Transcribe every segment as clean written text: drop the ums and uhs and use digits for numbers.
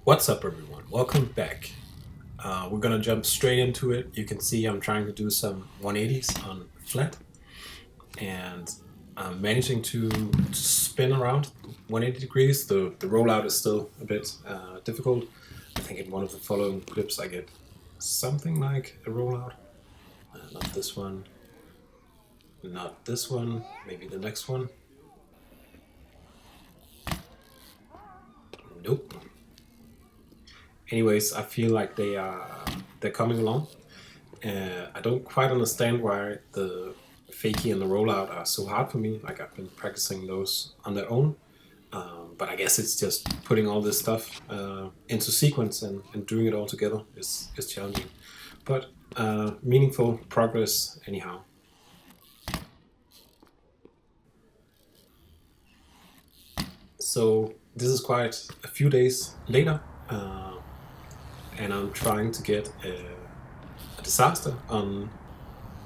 What's up, everyone? Welcome back. We're gonna jump straight into it. You can see I'm trying to do some 180s on flat, and I'm managing to spin around 180 degrees. The rollout is still a bit difficult. I think in one of the following clips I get something like a rollout. Not this one, not this one, maybe the next one. Nope. Anyways, I feel like they're coming along. I don't quite understand why the fakie and the rollout are so hard for me. Like I've been practicing those on their own, but I guess it's just putting all this stuff into sequence and doing it all together is challenging. But meaningful progress anyhow. So this is quite a few days later, and I'm trying to get a disaster on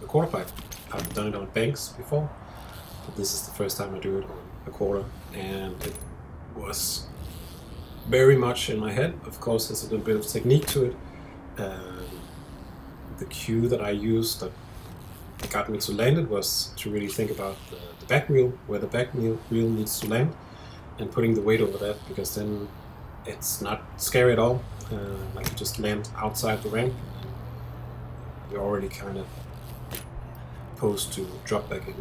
a quarter pipe. I've done it on banks before, but this is the first time I do it on a quarter, and it was very much in my head. Of course, there's a little bit of technique to it. The cue that I used that got me to land it was to really think about the back wheel, where the back wheel needs to land, and putting the weight over that, because then it's not scary at all. Like you just land outside the ramp, and you're already kind of posed to drop back in.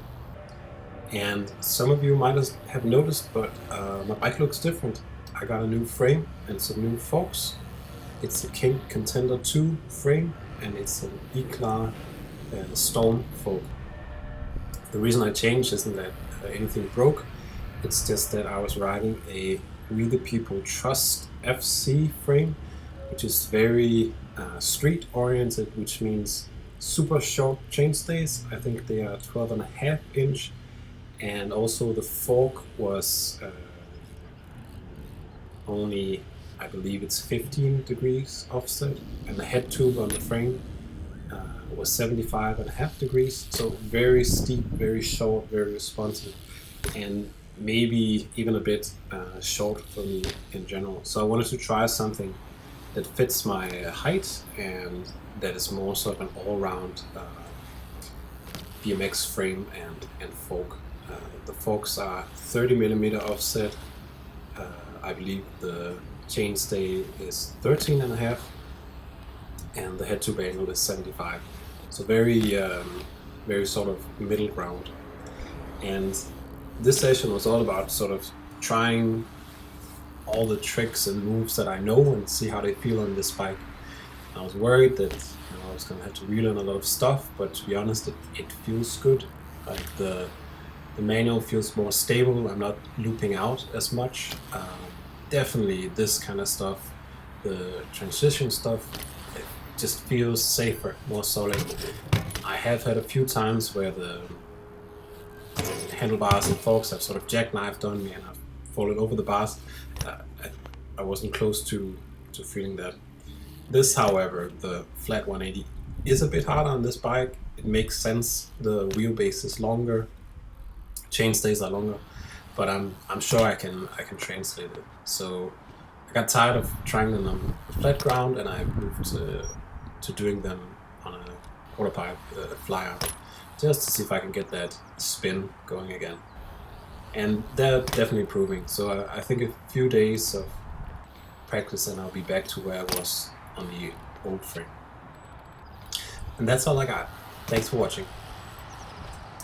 And some of you might have noticed, but my bike looks different. I got a new frame and some new forks. It's a King Contender 2 frame, and it's an Eclar Storm fork. The reason I changed isn't that anything broke. It's just that I was riding a We the People Trust FC frame, which is very street oriented, which means super short chainstays. I think they are 12.5 inch, and also the fork was only, I believe it's 15 degrees offset, and the head tube on the frame was 75.5 degrees. So very steep, very short, very responsive, and maybe even a bit short for me in general. So I wanted to try something that fits my height and that is more sort of an all-round BMX frame and fork. The forks are 30 millimeter offset. I believe the chainstay is 13.5, and the head tube angle is 75. So very sort of middle ground. And this session was all about sort of trying all the tricks and moves that I know and see how they feel on this bike. I was worried that I was going to have to relearn a lot of stuff, but to be honest, it feels good. Like the manual feels more stable. I'm not looping out as much. Definitely this kind of stuff, the transition stuff, it just feels safer, more solid. I have had a few times where the handlebars and forks have sort of jackknifed on me and I've fallen over the bars. I wasn't close to feeling that. This, however, the flat 180 is a bit harder on this bike. It makes sense. The wheelbase is longer, chainstays are longer, but I'm sure I can translate it. So I got tired of trying them on flat ground, and I moved to doing them on a quarter pipe flyer, just to see if I can get that spin going again. And they're definitely improving. So I think a few days of practice and I'll be back to where I was on the old frame. And that's all I got. Thanks for watching.